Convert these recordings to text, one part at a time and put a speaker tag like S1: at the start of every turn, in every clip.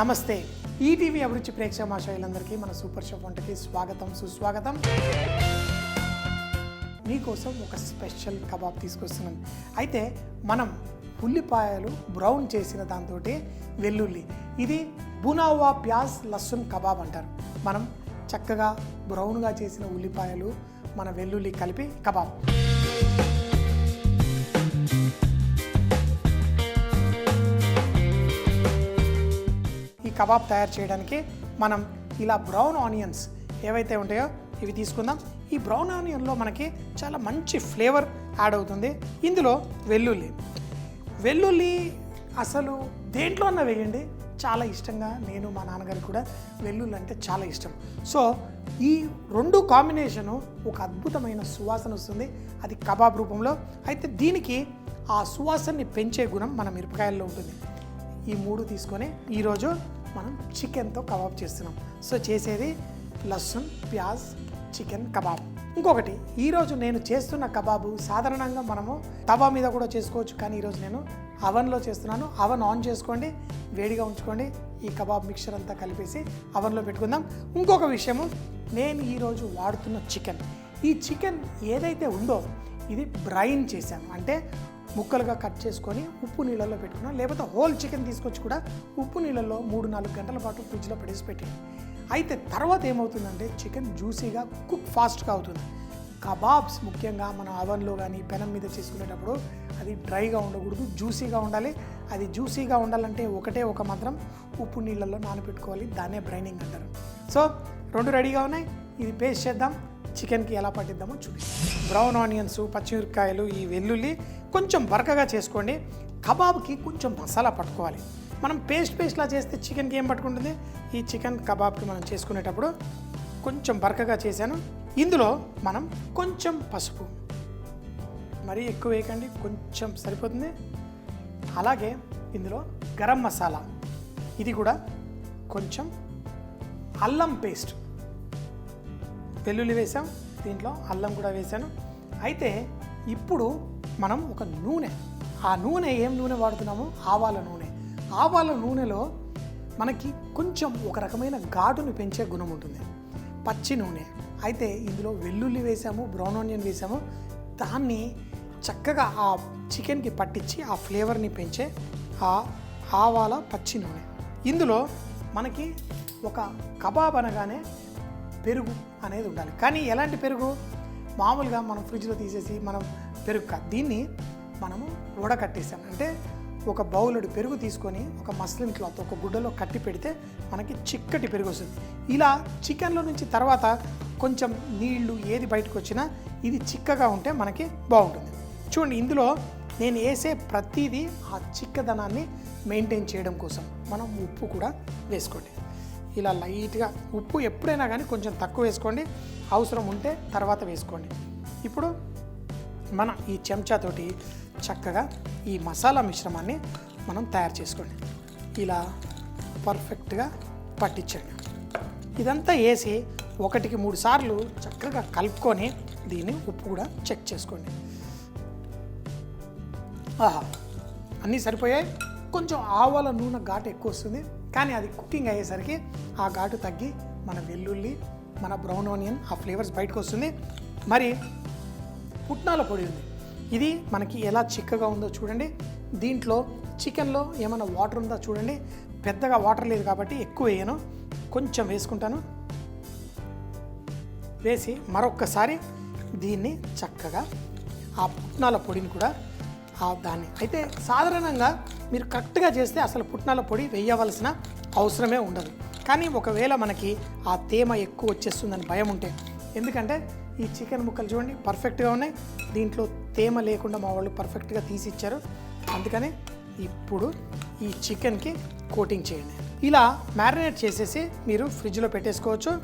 S1: నమస్తే ఈటీవీ అభిరుచి ప్రేక్షక మాషాయిలందరికీ మన సూపర్ షెఫ్ వంటకి స్వాగతం సుస్వాగతం. మీకోసం ఒక స్పెషల్ కబాబ్ తీసుకొస్తున్నాం. అయితే మనం ఉల్లిపాయలు బ్రౌన్ చేసిన దాంతో వెల్లుల్లి, ఇది బునావా ప్యాజ్ లస్సున్ కబాబ్ అంటారు. మనం చక్కగా బ్రౌన్గా చేసిన ఉల్లిపాయలు మన వెల్లుల్లి కలిపి కబాబ్. ఈ కబాబ్ తయారు చేయడానికి మనం ఇలా బ్రౌన్ ఆనియన్స్ ఏవైతే ఉంటాయో ఇవి తీసుకుందాం. ఈ బ్రౌన్ ఆనియన్లో మనకి చాలా మంచి ఫ్లేవర్ యాడ్ అవుతుంది. ఇందులో వెల్లుల్లి అసలు దేంట్లో అన్నా వేయండి, చాలా ఇష్టంగా నేను మా నాన్నగారికి కూడా వెల్లుల్లి అంటే చాలా ఇష్టం. సో ఈ రెండు కాంబినేషను ఒక అద్భుతమైన సువాసన వస్తుంది, అది కబాబ్ రూపంలో. అయితే దీనికి ఆ సువాసనని పెంచే గుణం మన మిరపకాయల్లో ఉంటుంది. ఈ మూడు తీసుకొని ఈరోజు మనం చికెన్తో కబాబ్ చేస్తున్నాం. సో చేసేది లస్సున్ ప్యాజ్ చికెన్ కబాబ్. ఇంకొకటి, ఈరోజు నేను చేస్తున్న కబాబు సాధారణంగా మనము తవా మీద కూడా చేసుకోవచ్చు, కానీ ఈరోజు నేను అవన్లో చేస్తున్నాను. అవన్ ఆన్ చేసుకోండి, వేడిగా ఉంచుకోండి. ఈ కబాబ్ మిక్చర్ అంతా కలిపేసి అవన్లో పెట్టుకుందాం. ఇంకొక విషయము, నేను ఈరోజు వాడుతున్న ఈ చికెన్ ఏదైతే ఉందో ఇది బ్రైన్ చేశాను, అంటే ముక్కలుగా కట్ చేసుకొని ఉప్పు నీళ్ళల్లో పెట్టుకున్నాను. లేకపోతే హోల్ చికెన్ తీసుకొచ్చి కూడా ఉప్పు నీళ్ళల్లో 3-4 గంటల పాటు ఫ్రిడ్జ్లో పెట్టేసి పెట్టాను. అయితే తర్వాత ఏమవుతుందంటే చికెన్ జ్యూసీగా కుక్ ఫాస్ట్గా అవుతుంది. కబాబ్స్ ముఖ్యంగా మనం అవన్లో కానీ పెనం మీద చేసుకునేటప్పుడు అది డ్రైగా ఉండకూడదు, జ్యూసీగా ఉండాలి. అది జ్యూసీగా ఉండాలంటే ఒక మాత్రం ఉప్పు నీళ్ళల్లో నానబెట్టుకోవాలి, దాన్నే బ్రైనింగ్ అంటారు. సో రెండు రెడీగా ఉన్నాయి, ఇది పేస్ట్ చేద్దాం. చికెన్కి ఎలా పట్టిద్దామో చూపిస్తాం. బ్రౌన్ ఆనియన్స్, పచ్చిమిరపకాయలు, ఈ వెల్లుల్లి కొంచెం బరకగా చేసుకోండి. కబాబ్కి కొంచెం మసాలా పట్టుకోవాలి. మనం పేస్ట్లా చేస్తే చికెన్కి ఏం పట్టుకుంటుంది, ఈ చికెన్ కబాబ్కి మనం చేసుకునేటప్పుడు కొంచెం బరకగా చేశాను. ఇందులో మనం కొంచెం పసుపు, మరీ ఎక్కువ వేయకండి, కొంచెం సరిపోతుంది. అలాగే ఇందులో గరం మసాలా, ఇది కూడా కొంచెం, అల్లం పేస్ట్, వెల్లుల్లి వేసాం, దీంట్లో అల్లం కూడా వేసాను. అయితే ఇప్పుడు మనం ఒక నూనె, ఆ నూనె ఏం నూనె వాడుతున్నాము, ఆవాల నూనె. ఆవాల నూనెలో మనకి కొంచెం ఒక రకమైన ఘాటుని పెంచే గుణం ఉంటుంది, పచ్చి నూనె. అయితే ఇందులో వెల్లుల్లి వేసాము, బ్రౌన్ ఆనియన్ వేసాము, దాన్ని చక్కగా ఆ చికెన్కి పట్టించి ఆ ఫ్లేవర్ని పెంచే ఆ ఆవాల పచ్చి నూనె. ఇందులో మనకి ఒక కబాబ్ అనగానే పెరుగు అనేది ఉండాలి. కానీ ఎలాంటి పెరుగు, మామూలుగా మనం ఫ్రిడ్జ్లో తీసేసి మనం పెరుగు కాదు, దీన్ని మనము వడకట్టేసాం. అంటే ఒక బౌలుడు పెరుగు తీసుకొని ఒక మస్లిన్ క్లాత్, ఒక గుడ్డలో కట్టి పెడితే మనకి చిక్కటి పెరుగు వస్తుంది. ఇలా చికెన్లో నుంచి తర్వాత కొంచెం నీళ్లు ఏది బయటకు వచ్చినా ఇది చిక్కగా ఉంటే మనకి బాగుంటుంది. చూడండి, ఇందులో నేను వేసే ప్రతిదీ ఆ చిక్కదనాన్ని మెయింటైన్ చేయడం కోసం. మనం ఉప్పు కూడా వేసుకోండి, ఇలా లైట్గా. ఉప్పు ఎప్పుడైనా కానీ కొంచెం తక్కువ వేసుకోండి, అవసరం ఉంటే తర్వాత వేసుకోండి. ఇప్పుడు మనం ఈ చెంచాతోటి చక్కగా ఈ మసాలా మిశ్రమాన్ని మనం తయారు చేసుకోండి. ఇలా పర్ఫెక్ట్గా పట్టించండి. ఇదంతా వేసి 1-3 సార్లు చక్కగా కలుపుకొని దీన్ని ఉప్పు కూడా చెక్ చేసుకోండి. అన్నీ సరిపోయాయి. కొంచెం ఆవాల నూనె ఘాటు ఎక్కువ వస్తుంది, కానీ అది కుకింగ్ అయ్యేసరికి ఆ ఘాటు తగ్గి మన వెల్లుల్లి, మన బ్రౌన్ ఆనియన్ ఆ ఫ్లేవర్స్ బయటకు వస్తుంది. మరి పుట్నాల పొడి ఉంది, ఇది మనకి ఎలా చిక్కగా ఉందో చూడండి. దీంట్లో చికెన్లో ఏమైనా వాటర్ ఉందో చూడండి. పెద్దగా వాటర్ లేదు కాబట్టి ఎక్కువ వేయను, కొంచెం వేసుకుంటాను. వేసి మరొక్కసారి దీన్ని చక్కగా ఆ పుట్నాల పొడిని కూడా దాన్ని, అయితే సాధారణంగా మీరు కరెక్ట్గా చేస్తే అసలు పుట్నాల పొడి వేయవలసిన అవసరమే ఉండదు. కానీ ఒకవేళ మనకి ఆ తేమ ఎక్కువ వచ్చేస్తుందని భయం ఉంటే, ఎందుకంటే ఈ చికెన్ ముక్కలు చూడండి పర్ఫెక్ట్గా ఉన్నాయి, దీంట్లో తేమ లేకుండా మా వాళ్ళు పర్ఫెక్ట్గా తీసి ఇచ్చారు. అందుకని ఇప్పుడు ఈ చికెన్కి కోటింగ్ చేయండి. ఇలా మ్యారినేట్ చేసేసి మీరు ఫ్రిడ్జ్లో పెట్టేసుకోవచ్చు.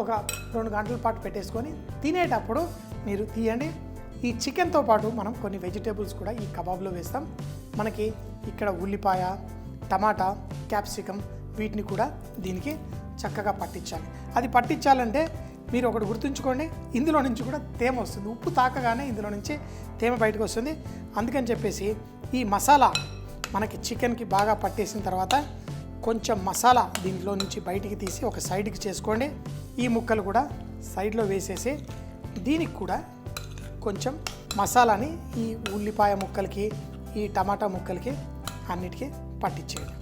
S1: ఒక 2 గంటల పాటు పెట్టేసుకొని తినేటప్పుడు మీరు తీయండి. ఈ చికెన్తో పాటు మనం కొన్ని వెజిటేబుల్స్ కూడా ఈ కబాబ్లో వేస్తాం. మనకి ఇక్కడ ఉల్లిపాయ, టమాటా, క్యాప్సికమ్, వీటిని కూడా దీనికి చక్కగా పట్టించాలి. అది పట్టించాలంటే మీరు ఒకటి గుర్తుంచుకోండి, ఇందులో నుంచి కూడా తేమ వస్తుంది. ఉప్పు తాకగానే ఇందులో నుంచి తేమ బయటకు వస్తుంది. అందుకని చెప్పేసి ఈ మసాలా మనకి చికెన్కి బాగా పట్టేసిన తర్వాత కొంచెం మసాలా దీంట్లో నుంచి బయటికి తీసి ఒక సైడ్కి చేసుకోండి. ఈ ముక్కలు కూడా సైడ్లో వేసేసి దీనికి కూడా కొంచెం మసాలాని ఈ ఉల్లిపాయ ముక్కలకి ఈ టమాటా ముక్కలకి అన్నిటికీ పట్టించేయండి.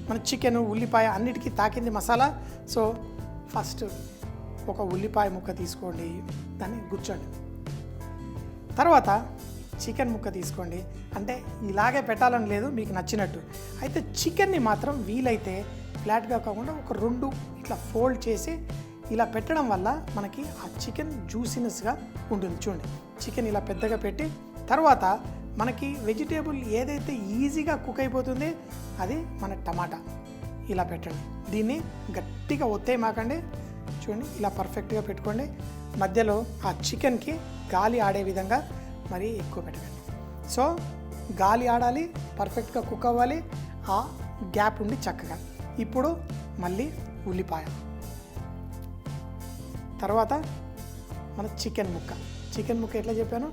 S1: మన చికెన్ ఉల్లిపాయ అన్నిటికీ తాకింది మసాలా. సో ఫస్ట్ ఒక ఉల్లిపాయ ముక్క తీసుకోండి, దాన్ని గుచ్చండి. తర్వాత చికెన్ ముక్క తీసుకోండి. అంటే ఇలాగే పెట్టాలని లేదు, మీకు నచ్చినట్టు. అయితే చికెన్ని మాత్రం వీలైతే ఫ్లాట్గా కాకుండా ఒక 2 ఇట్లా ఫోల్డ్ చేసి ఇలా పెట్టడం వల్ల మనకి ఆ చికెన్ జ్యూసినెస్గా ఉంటుంది. చూడండి, చికెన్ ఇలా పెద్దగా పెట్టి తర్వాత మనకి వెజిటేబుల్ ఏదైతే ఈజీగా కుక్ అయిపోతుంది అది మన టమాటా ఇలా పెట్టండి. దీన్ని గట్టిగా ఒత్తేయమాకండి. చూడండి, ఇలా పర్ఫెక్ట్గా పెట్టుకోండి. మధ్యలో ఆ చికెన్కి గాలి ఆడే విధంగా మరీ ఎక్కువ పెట్టకండి. సో గాలి ఆడాలి, పర్ఫెక్ట్గా కుక్ అవ్వాలి, ఆ గ్యాప్ ఉండి చక్కగా. ఇప్పుడు మళ్ళీ ఉల్లిపాయ, తర్వాత మన చికెన్ ముక్క ఎట్లా చెప్పాను,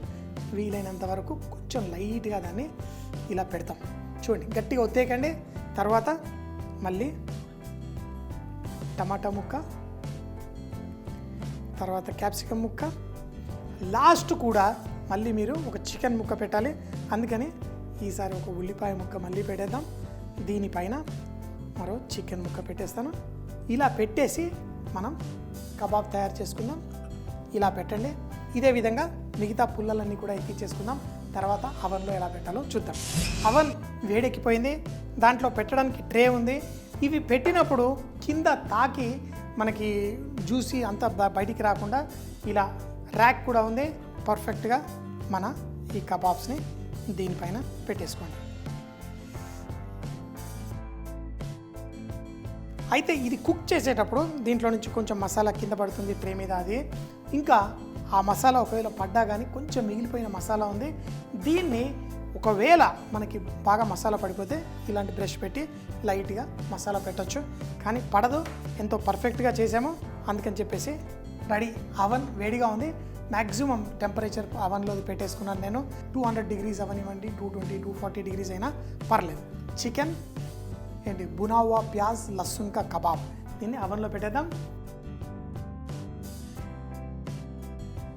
S1: వీలైనంత వరకు కొంచెం లైట్గా దాన్ని ఇలా పెడతాం. చూడండి, గట్టిగా ఒత్తేయకండి. తర్వాత మళ్ళీ టమాటా ముక్క, తర్వాత క్యాప్సికమ్ ముక్క, లాస్ట్ కూడా మళ్ళీ మీరు ఒక చికెన్ ముక్క పెట్టాలి. అందుకని ఈసారి ఒక ఉల్లిపాయ ముక్క మళ్ళీ పెట్టేద్దాం. దీనిపైన మరో చికెన్ ముక్క పెట్టేస్తాను. ఇలా పెట్టేసి మనం కబాబ్ తయారు చేసుకుందాం. ఇలా పెట్టండి. ఇదే విధంగా మిగతా పుల్లలన్నీ కూడా ఎక్కించేసుకుందాం. తర్వాత అవన్లో ఎలా పెట్టాలో చూద్దాం. అవన్ వేడెక్కిపోయింది, దాంట్లో పెట్టడానికి ట్రే ఉంది. ఇవి పెట్టినప్పుడు కింద తాకి మనకి జ్యూసీ అంతా బయటికి రాకుండా ఇలా ర్యాక్ కూడా ఉంది. పర్ఫెక్ట్గా మన ఈ కబాబ్స్ని దీనిపైన పెట్టేసుకోండి. అయితే ఇది కుక్ చేసేటప్పుడు దీంట్లో నుంచి కొంచెం మసాలా కింద పడుతుంది ట్రే మీద. అది ఇంకా ఆ మసాలా ఒకవేళ పడ్డా కానీ కొంచెం మిగిలిపోయిన మసాలా ఉంది. దీన్ని ఒకవేళ మనకి బాగా మసాలా పడిపోతే ఇలాంటి బ్రష్ పెట్టి లైట్గా మసాలా పెట్టచ్చు. కానీ పడదు, ఎంతో పర్ఫెక్ట్గా చేసాము. అందుకని చెప్పేసి రెడీ. అవన్ వేడిగా ఉంది. మ్యాక్సిమం టెంపరేచర్ అవన్లో పెట్టేసుకున్నాను నేను. 200 degrees అవనివ్వండి, 220, 240 degrees అయినా పర్లేదు. చికెన్ ఏంటి బునావా ప్యాజ్ లస్సున్ కా కబాబ్, దీన్ని అవన్లో పెట్టేద్దాం.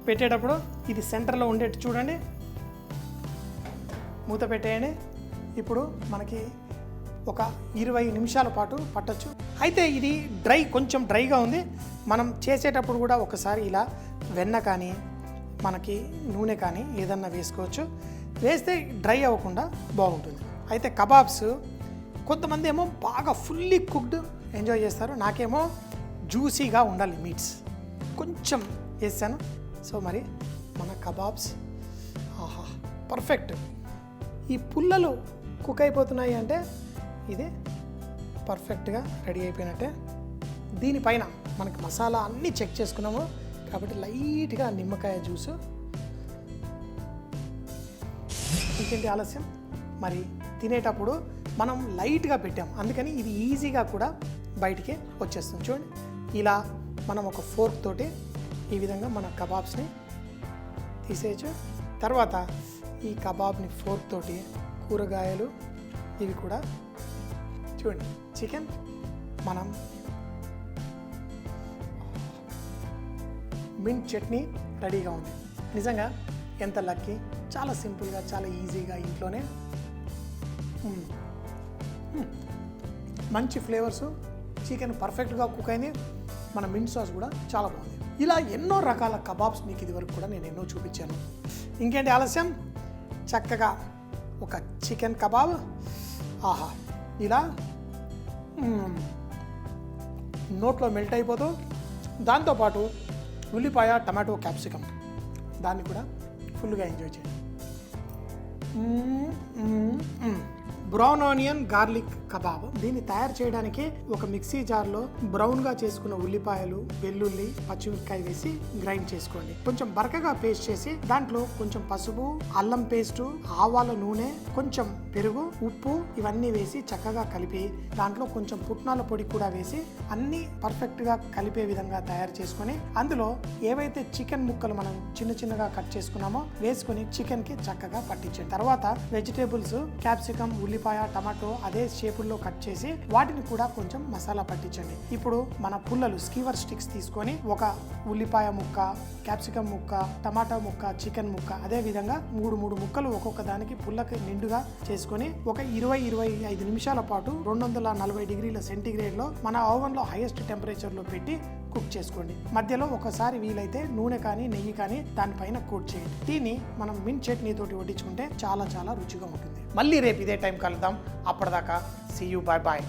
S1: పెట్టేటప్పుడు ఇది సెంటర్లో ఉండేట్టు చూడండి, మూత పెట్టేయండి. ఇప్పుడు మనకి ఒక 20 నిమిషాల పాటు పట్టచ్చు. అయితే ఇది కొంచెం డ్రైగా ఉంది. మనం చేసేటప్పుడు కూడా ఒకసారి ఇలా వెన్న కానీ మనకి నూనె కానీ ఏదన్నా వేసుకోవచ్చు. వేస్తే డ్రై అవ్వకుండా బాగుంటుంది. అయితే కబాబ్స్ కొంతమంది ఏమో బాగా ఫుల్లీ కుక్డ్ ఎంజాయ్ చేస్తారు. నాకేమో జ్యూసీగా ఉండాలి మీట్స్, కొంచెం వేసాను. సో మరి మన కబాబ్స్ ఆహా పర్ఫెక్ట్. ఈ పుల్లలు కుక్ అయిపోతున్నాయి అంటే ఇది పర్ఫెక్ట్గా రెడీ అయిపోయినట్టే. దీనిపైన మనకి మసాలా అన్నీ చెక్ చేసుకున్నాము కాబట్టి లైట్గా నిమ్మకాయ జ్యూసు. ఇంకేంటి ఆలస్యం, మరి తినేటప్పుడు మనం లైట్గా పెట్టాం, అందుకని ఇది ఈజీగా కూడా బయటికి వచ్చేస్తుంది. చూడండి, ఇలా మనం ఒక ఫోర్క్ తోటి ఈ విధంగా మన కబాబ్స్ని తీసేయచ్చు. తర్వాత ఈ కబాబ్ని ఫోర్క్ తోటి కూరగాయలు ఇవి కూడా చూడండి. చికెన్ మనం మింట్ చట్నీ రెడీగా ఉంది. నిజంగా ఎంత లక్కీ, చాలా సింపుల్గా చాలా ఈజీగా ఇంట్లోనే మంచి ఫ్లేవర్స్. చికెన్ పర్ఫెక్ట్గా కుక్ అయింది. మన మింట్ సాస్ కూడా చాలా బాగుంది. ఇలా ఎన్నో రకాల కబాబ్స్ మీకు ఇది వరకు కూడా నేను ఎన్నో చూపించాను. ఇంకేంటి ఆలస్యం, చక్కగా ఒక చికెన్ కబాబ్ ఆహా ఇలా నోట్లో మెల్ట్ అయిపోతూ, దాంతోపాటు ఉల్లిపాయ టమాటో క్యాప్సికమ్ దాన్ని కూడా ఫుల్గా ఎంజాయ్ చేయండి. Brown onion garlic kebab. దీన్ని తయారు చేయడానికి ఒక మిక్సీ జార్లో బ్రౌన్గా చేసుకున్న ఉల్లిపాయలు, వెల్లుల్లి, పచ్చిమిరపకాయ వేసి గ్రైండ్ చేసుకోండి. కొంచెం బరకగా పేస్ట్ చేసి దాంట్లో కొంచెం పసుపు, అల్లం పేస్టు, ఆవాల నూనె, కొంచెం పెరుగు, ఉప్పు ఇవన్నీ వేసి చక్కగా కలిపి దాంట్లో కొంచెం పుట్నాల పొడి కూడా వేసి అన్ని పర్ఫెక్ట్గా కలిపే విధంగా తయారు చేసుకొని అందులో ఏవైతే చికెన్ ముక్కలు మనం చిన్న చిన్నగా కట్ చేసుకున్నామో వేసుకొని చికెన్కి చక్కగా పట్టించండి. తర్వాత వెజిటేబుల్స్ క్యాప్సికమ్, ఉల్లిపాయ ఉల్లిపాయ టమాటో అదే షేపుల్లో కట్ చేసి వాటిని కూడా కొంచెం మసాలా పట్టించండి. ఇప్పుడు మన పుల్లలు స్కీవర్ స్టిక్స్ తీసుకొని ఒక ఉల్లిపాయ ముక్క, క్యాప్సికమ్ ముక్క, టమాటా ముక్క, చికెన్ ముక్క అదే విధంగా మూడు ముక్కలు ఒక్కొక్క దానికి పుల్లకి నిండుగా చేసుకొని ఒక 20-25 నిమిషాల పాటు 240 డిగ్రీల సెంటీగ్రేడ్లో మన ఓవెన్లో హైయెస్ట్ టెంపరేచర్లో పెట్టి కుక్ చేసుకోండి. మధ్యలో ఒకసారి వీలైతే నూనె కానీ నెయ్యి కానీ దానిపైన కోట్ చేయండి. దీన్ని మనం మింట్ చట్నీతోటి వడ్డించుకుంటే చాలా చాలా రుచిగా ఉంటుంది. మళ్ళీ రేపు ఇదే టైం కలుద్దాం. అప్పటిదాకా సీ యూ, బాయ్ బాయ్.